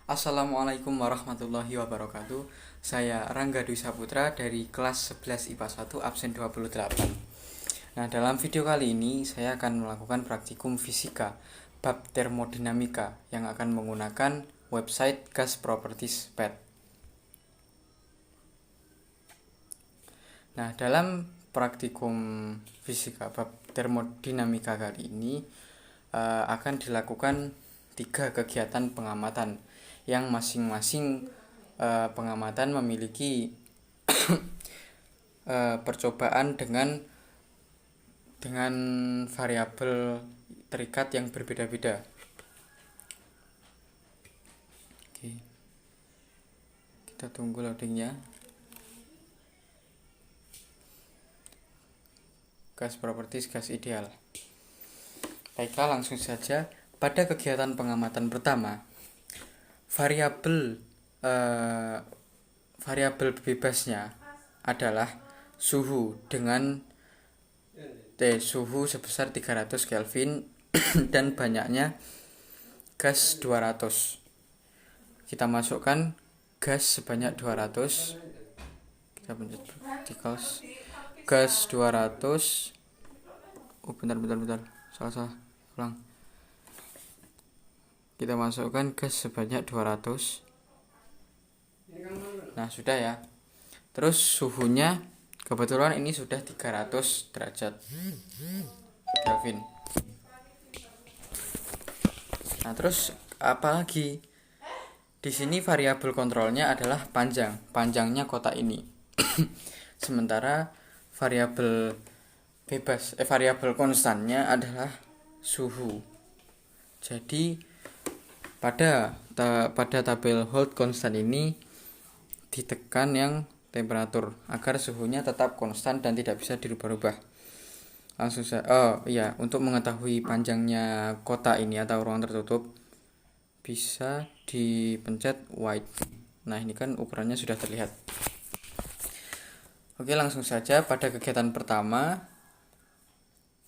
Assalamualaikum warahmatullahi wabarakatuh. Saya Rangga Dwi Saputra dari kelas 11 IPA 1 absen 28. Nah, dalam video kali ini saya akan melakukan praktikum fisika bab termodinamika yang akan menggunakan website Gas Properties PET. Nah, dalam praktikum fisika bab termodinamika kali ini akan dilakukan 3 kegiatan pengamatan yang masing-masing pengamatan memiliki percobaan dengan variabel terikat yang berbeda-beda. Oke. Kita tunggu loadingnya. Gas properties gas ideal. Baiklah, langsung saja. Pada kegiatan pengamatan pertama, variabel bebasnya adalah suhu dengan suhu sebesar 300 Kelvin dan banyaknya gas 200. Kita masukkan gas sebanyak 200. Kita pencet particles. Gas 200. Bentar. Salah. Ulang. Kita masukkan gas sebanyak 200. Nah, sudah ya. Terus suhunya kebetulan ini sudah 300 derajat Kelvin. Nah, terus apa lagi? Di sini variabel kontrolnya adalah panjangnya kotak ini. Sementara variabel konstannya adalah suhu. Jadi pada tabel hold konstan ini ditekan yang temperatur agar suhunya tetap konstan dan tidak bisa dirubah-rubah. Langsung saja. Untuk mengetahui panjangnya kotak ini atau ruang tertutup bisa dipencet white. Nah, ini kan ukurannya sudah terlihat. Oke, langsung saja pada kegiatan pertama.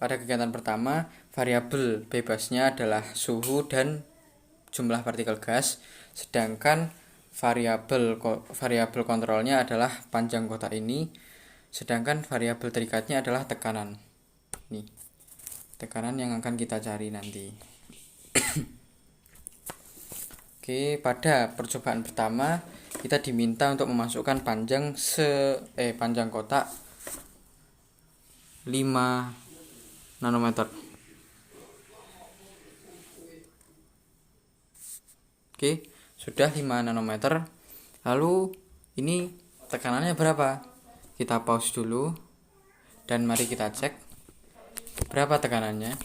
Pada kegiatan pertama, variabel bebasnya adalah suhu dan jumlah partikel gas, sedangkan variabel kontrolnya adalah panjang kotak ini, sedangkan variabel terikatnya adalah tekanan. Nih, tekanan yang akan kita cari nanti. Oke, pada percobaan pertama kita diminta untuk memasukkan panjang kotak 5 nanometer. Oke, sudah 5 nanometer. Lalu ini tekanannya berapa? Kita pause dulu dan mari kita cek berapa tekanannya.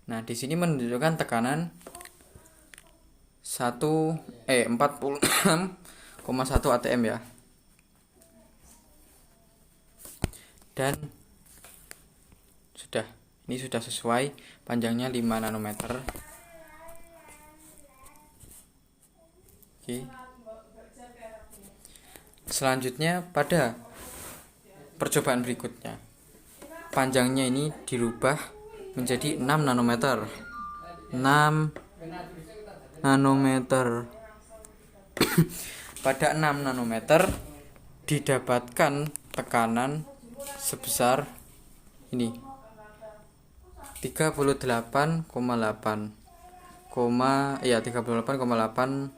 Nah, di sini menunjukkan tekanan 46,1 atm ya. Dan ini sudah sesuai, panjangnya 5 nanometer. Oke. Selanjutnya pada percobaan berikutnya, panjangnya ini dirubah menjadi 6 nanometer. 6 nanometer. Pada 6 nanometer didapatkan tekanan sebesar ini 38,8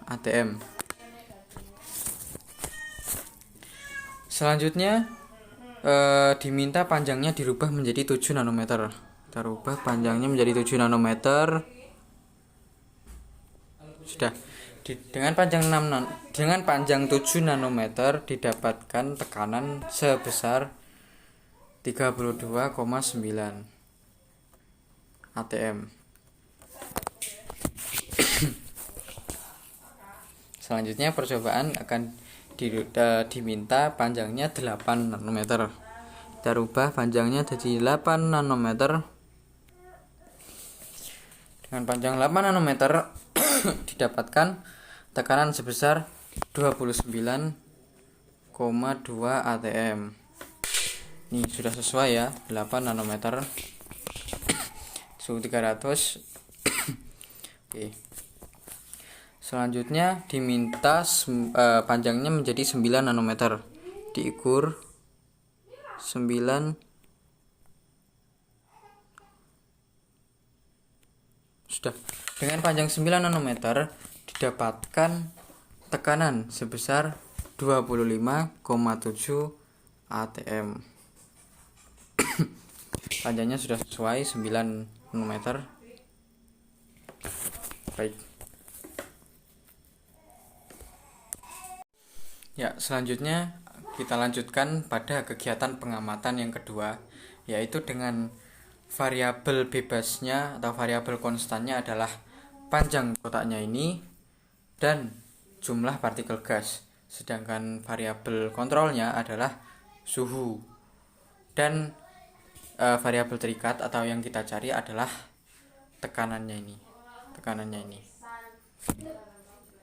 atm. Selanjutnya diminta panjangnya dirubah menjadi 7 nanometer. Kita rubah panjangnya menjadi 7 nanometer. Sudah. Dengan panjang 7 nanometer didapatkan tekanan sebesar 32,9 atm. Selanjutnya percobaan akan diminta panjangnya 8 nanometer. Kita rubah panjangnya jadi 8 nanometer. Dengan panjang 8 nanometer didapatkan tekanan sebesar 29,2 atm. Ini sudah sesuai ya, 8 nanometer. Suhu 300. Oke. Selanjutnya diminta panjangnya menjadi 9 nanometer. Diukur 9. Sudah. Dengan panjang 9 nanometer didapatkan tekanan sebesar 25,7 atm. Panjangnya sudah sesuai 9 nanometer. Baik. Ya, selanjutnya kita lanjutkan pada kegiatan pengamatan yang kedua, yaitu dengan variabel bebasnya atau variabel konstannya adalah panjang kotaknya ini dan jumlah partikel gas. Sedangkan variabel kontrolnya adalah suhu. Dan variabel terikat atau yang kita cari adalah tekanannya ini.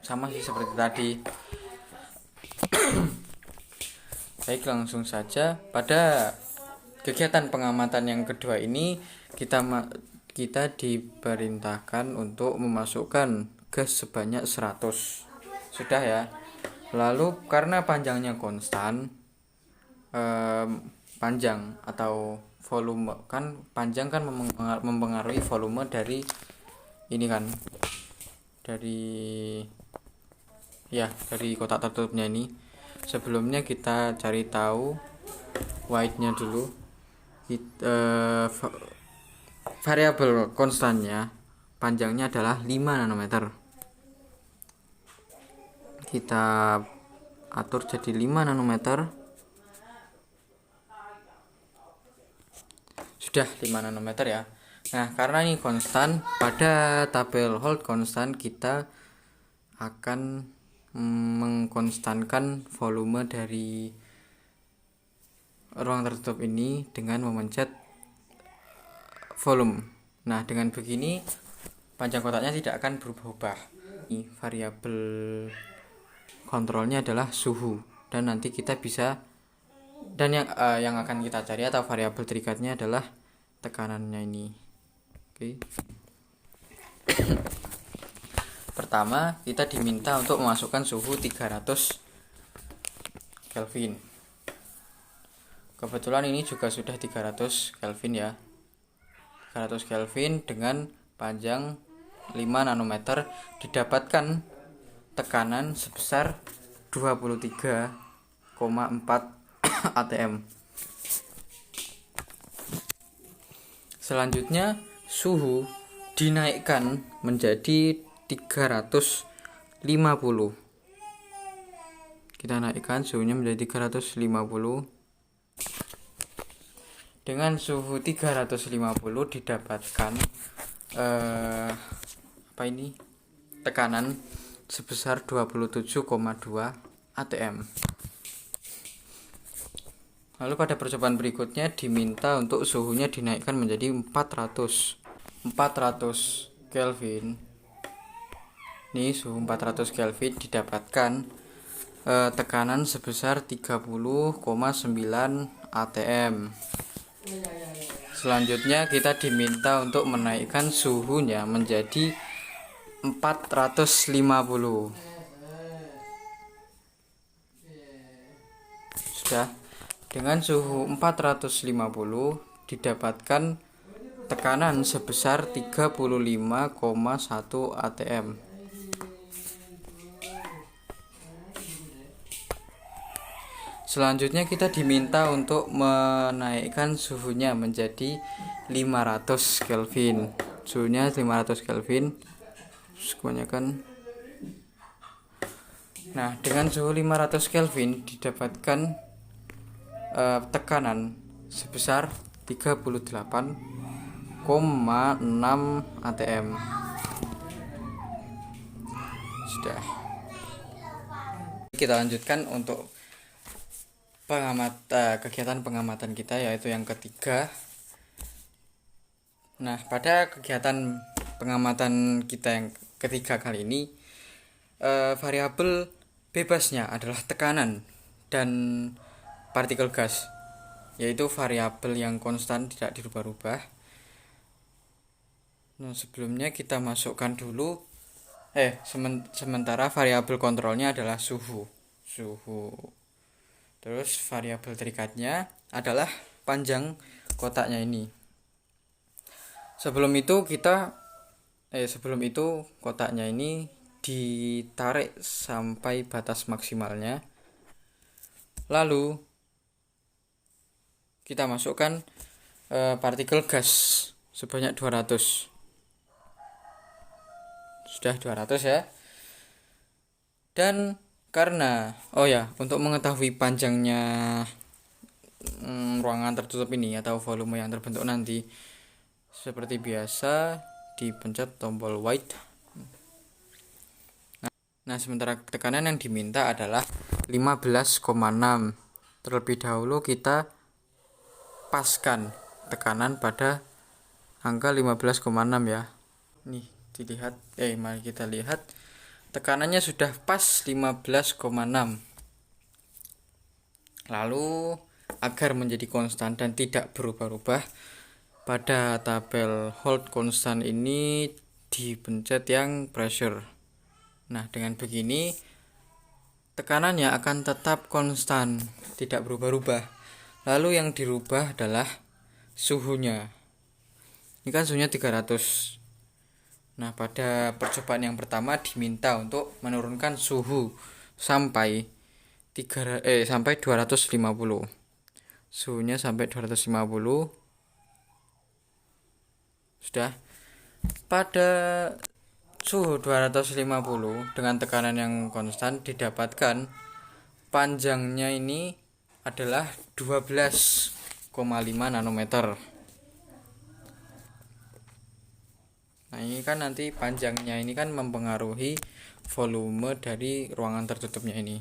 Sama sih seperti tadi. Baik, langsung saja pada kegiatan pengamatan yang kedua ini kita diperintahkan untuk memasukkan gas sebanyak 100. Sudah ya. Lalu karena panjangnya konstan, panjang atau volume kan, panjang kan mempengaruhi volume dari ini kan, dari kotak tertutupnya ini. Sebelumnya kita cari tahu wide-nya dulu. Variabel konstannya panjangnya adalah 5 nanometer. Kita atur jadi 5 nanometer. Sudah 5 nanometer ya. Nah, karena ini konstan, pada tabel hold konstan kita akan mengkonstankan volume dari ruang tertutup ini dengan memencet volume. Nah, dengan begini panjang kotaknya tidak akan berubah-ubah. Ini variabel kontrolnya adalah suhu, dan nanti kita bisa, dan yang akan kita cari atau variabel terikatnya adalah tekanannya ini. Oke. Pertama, kita diminta untuk memasukkan suhu 300 Kelvin. Kebetulan ini juga sudah 300 Kelvin ya. 300 Kelvin dengan panjang 5 nanometer didapatkan tekanan sebesar 23,4 atm. Selanjutnya suhu dinaikkan menjadi 350. Kita naikkan suhunya menjadi 350. Dengan suhu 350 didapatkan tekanan sebesar 27,2 atm. Lalu pada percobaan berikutnya diminta untuk suhunya dinaikkan menjadi 400 Kelvin. Ini suhu 400 Kelvin didapatkan tekanan sebesar 30,9 atm. Selanjutnya kita diminta untuk menaikkan suhunya menjadi 450. Sudah. Dengan suhu 450 didapatkan tekanan sebesar 35,1 atm. Selanjutnya kita diminta untuk menaikkan suhunya menjadi 500 Kelvin. Suhunya 500 Kelvin. Kebanyakan. Nah, dengan suhu 500 Kelvin didapatkan tekanan sebesar 38,6 atm. Sudah. Kita lanjutkan untuk kegiatan pengamatan kita, yaitu yang ketiga. Nah, pada kegiatan pengamatan kita yang ketiga kali ini, variabel bebasnya adalah tekanan dan partikel gas, yaitu variabel yang konstan tidak dirubah-rubah. Nah, sebelumnya kita masukkan dulu sementara variabel kontrolnya adalah suhu. Terus variabel terikatnya adalah panjang kotaknya ini. Sebelum itu kotaknya ini ditarik sampai batas maksimalnya. Lalu kita masukkan partikel gas sebanyak 200. Sudah 200 ya. Dan karena untuk mengetahui panjangnya ruangan tertutup ini atau volume yang terbentuk nanti, seperti biasa dipencet tombol white. Nah, sementara tekanan yang diminta adalah 15,6. Terlebih dahulu kita paskan tekanan pada angka 15,6 ya. Nih, dilihat. Mari kita lihat. Tekanannya sudah pas 15,6. Lalu agar menjadi konstan dan tidak berubah-ubah, pada tabel hold konstan ini dipencet yang pressure. Nah, dengan begini tekanannya akan tetap konstan, tidak berubah-ubah. Lalu yang dirubah adalah suhunya. Ini kan suhunya 300. Nah, pada percobaan yang pertama diminta untuk menurunkan suhu sampai 250. Suhunya sampai 250. Sudah. Pada suhu 250 dengan tekanan yang konstan didapatkan panjangnya ini adalah 12,5 nanometer. Nah, ini kan nanti panjangnya ini kan mempengaruhi volume dari ruangan tertutupnya ini.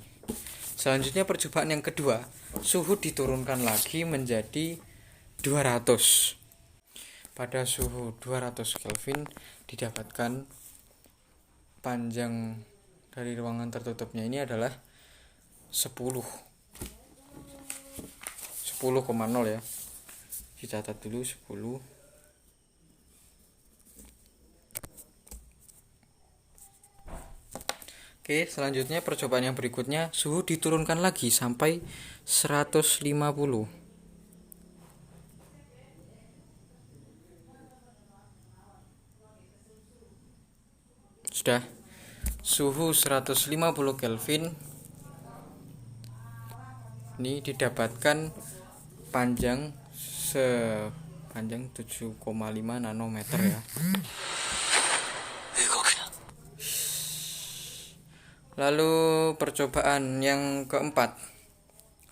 Selanjutnya percobaan yang kedua, suhu diturunkan lagi menjadi 200. Pada suhu 200 Kelvin didapatkan panjang dari ruangan tertutupnya ini adalah 10,0 ya. Dicatat dulu 10. Oke, selanjutnya percobaan yang berikutnya, suhu diturunkan lagi sampai 150. Sudah. Suhu 150 Kelvin ini didapatkan panjang sepanjang 7,5 nanometer ya. Lalu percobaan yang keempat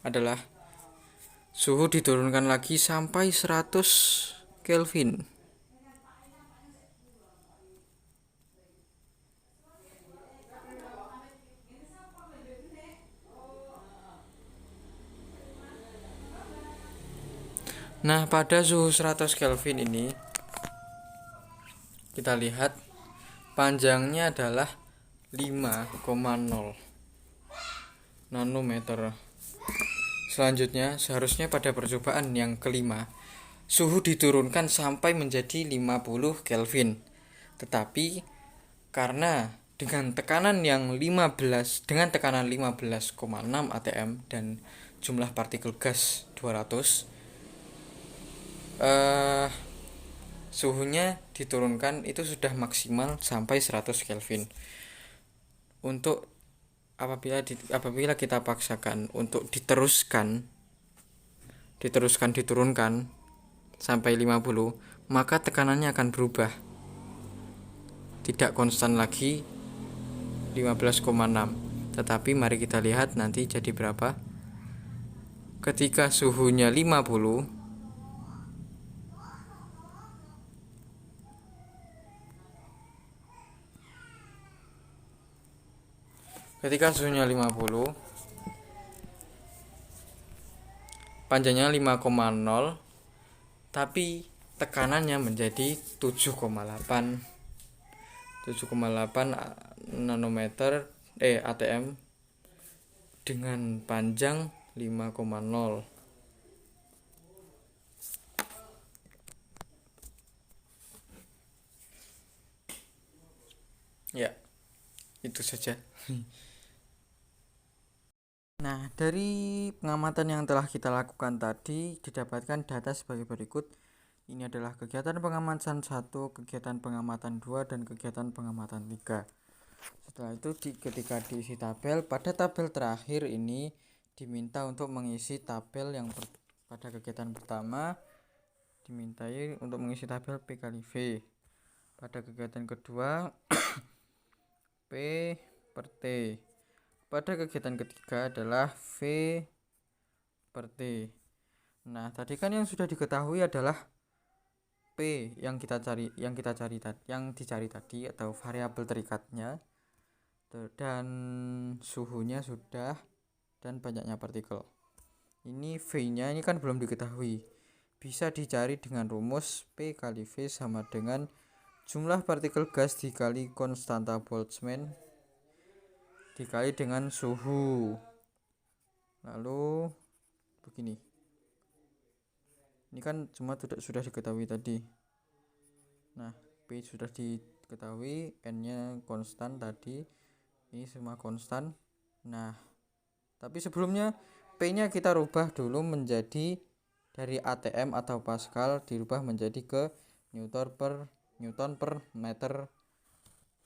adalah suhu diturunkan lagi sampai 100 Kelvin. Nah, pada suhu 100 Kelvin ini kita lihat panjangnya adalah 5,0 nanometer. Selanjutnya, seharusnya pada percobaan yang kelima, suhu diturunkan sampai menjadi 50 Kelvin. Tetapi karena dengan tekanan 15,6 atm dan jumlah partikel gas 200, suhunya diturunkan itu sudah maksimal sampai 100 Kelvin. Untuk apabila kita paksakan untuk diturunkan sampai 50, maka tekanannya akan berubah. Tidak konstan lagi 15,6. Tetapi mari kita lihat nanti jadi berapa. Ketika suhunya 50, panjangnya 5,0, tapi tekanannya menjadi 7,8 nanometer atm dengan panjang 5,0. Ya, itu saja. Nah, dari pengamatan yang telah kita lakukan tadi didapatkan data sebagai berikut. Ini adalah kegiatan pengamatan 1, kegiatan pengamatan 2, dan kegiatan pengamatan 3. Setelah itu ketika diisi tabel, pada tabel terakhir ini diminta untuk mengisi tabel yang pada kegiatan pertama dimintai untuk mengisi tabel P kali V. Pada kegiatan kedua P per T. Pada kegiatan ketiga adalah V per T. Nah, tadi kan yang sudah diketahui adalah P yang dicari tadi atau variabel terikatnya, dan suhunya sudah, dan banyaknya partikel. Ini V-nya ini kan belum diketahui. Bisa dicari dengan rumus P kali V sama dengan jumlah partikel gas dikali konstanta Boltzmann dikali dengan suhu. Lalu begini. Ini kan cuma sudah diketahui tadi. Nah, P sudah diketahui, N-nya konstan tadi. Ini semua konstan. Nah, tapi sebelumnya P-nya kita rubah dulu menjadi dari ATM atau Pascal dirubah menjadi ke Newton per meter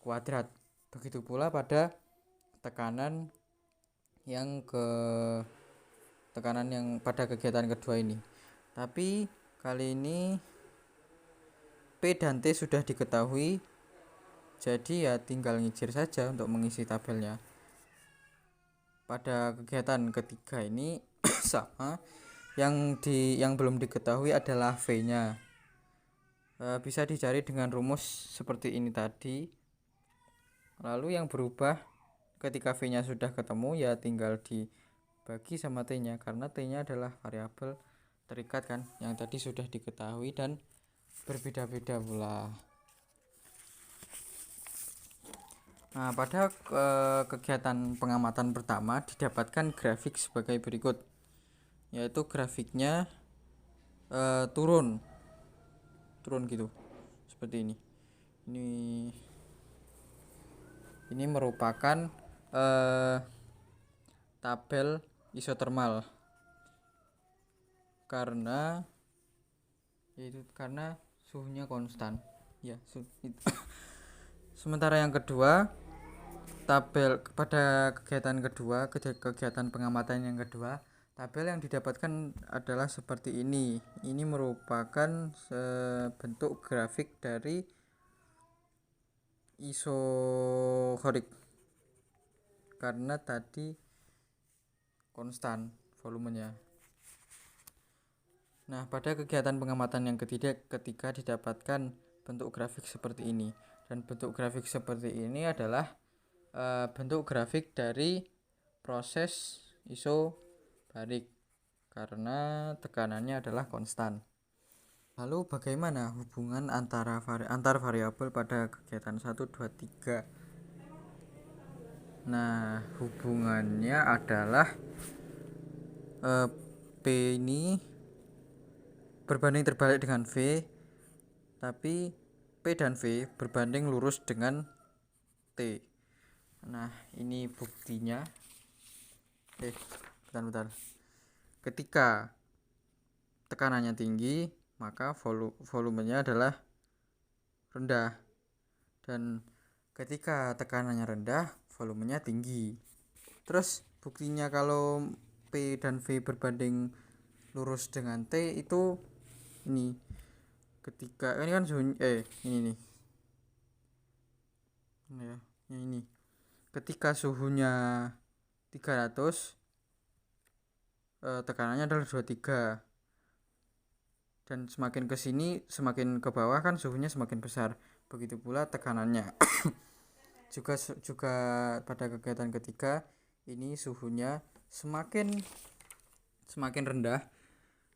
kuadrat. Begitu pula pada tekanan yang pada kegiatan kedua ini. Tapi kali ini P dan T sudah diketahui, jadi ya tinggal ngijir saja untuk mengisi tabelnya. Pada kegiatan ketiga ini sama, yang belum diketahui adalah V-nya. Bisa dicari dengan rumus seperti ini tadi. Lalu yang berubah ketika V-nya sudah ketemu ya tinggal dibagi sama T-nya, karena T-nya adalah variabel terikat kan, yang tadi sudah diketahui dan berbeda-beda pula. Nah, pada kegiatan pengamatan pertama didapatkan grafik sebagai berikut, yaitu grafiknya turun gitu, seperti ini. Ini merupakan tabel isotermal karena suhunya konstan ya. Sementara yang kedua, tabel pada kegiatan pengamatan yang kedua, tabel yang didapatkan adalah seperti ini. Ini merupakan bentuk grafik dari isohorik karena tadi konstan volumenya. Nah, pada kegiatan pengamatan yang ketiga didapatkan bentuk grafik seperti ini. Dan bentuk grafik seperti ini adalah bentuk grafik dari proses isobarik karena tekanannya adalah konstan. Lalu bagaimana hubungan antar variabel pada kegiatan 1, 2, 3? Nah, hubungannya adalah P ini berbanding terbalik dengan V, tapi P dan V berbanding lurus dengan T. Nah, ini buktinya. Bentar. Ketika tekanannya tinggi, maka volumenya adalah rendah. Dan ketika tekanannya rendah, volumenya tinggi. Terus buktinya kalau P dan V berbanding lurus dengan T itu ini. Ketika ini kan ini nih. Ya, ini. Ketika suhunya 300, tekanannya adalah 23. Dan semakin ke sini, semakin ke bawah kan suhunya semakin besar. Begitu pula tekanannya. juga pada kegiatan ketiga ini suhunya semakin rendah,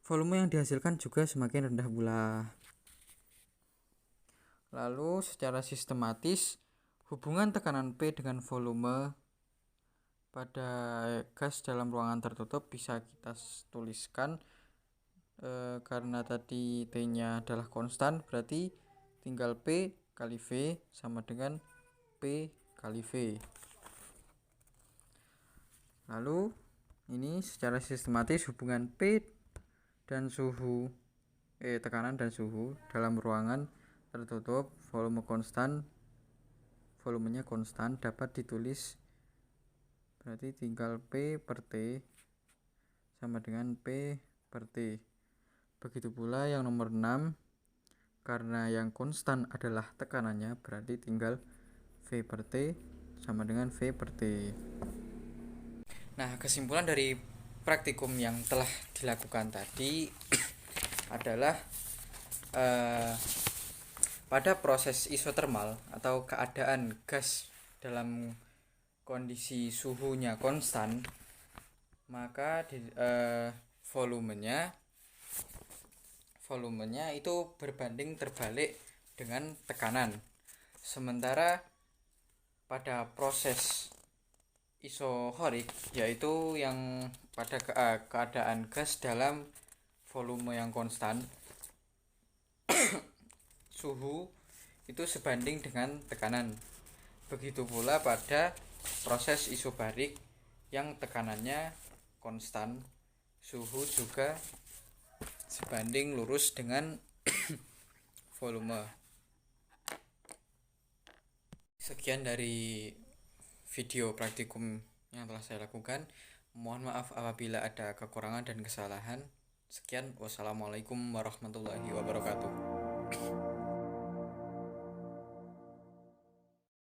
volume yang dihasilkan juga semakin rendah pula. Lalu secara sistematis hubungan tekanan P dengan volume pada gas dalam ruangan tertutup bisa kita tuliskan karena tadi T-nya adalah konstan, berarti tinggal P kali V sama dengan P kali V. Lalu ini secara sistematis hubungan P dan suhu tekanan dan suhu dalam ruangan tertutup volumenya konstan dapat ditulis, berarti tinggal P per T sama dengan P per T. Begitu pula yang nomor 6, karena yang konstan adalah tekanannya, berarti tinggal V per T sama dengan V per T. Nah, kesimpulan dari praktikum yang telah dilakukan tadi adalah pada proses isotermal atau keadaan gas dalam kondisi suhunya konstan, maka volumenya itu berbanding terbalik dengan tekanan. Sementara pada proses isohorik, yaitu yang pada keadaan gas dalam volume yang konstan, suhu itu sebanding dengan tekanan. Begitu pula pada proses isobarik yang tekanannya konstan, suhu juga sebanding lurus dengan volume. Sekian dari video praktikum yang telah saya lakukan. Mohon maaf apabila ada kekurangan dan kesalahan. Sekian, wassalamualaikum warahmatullahi wabarakatuh.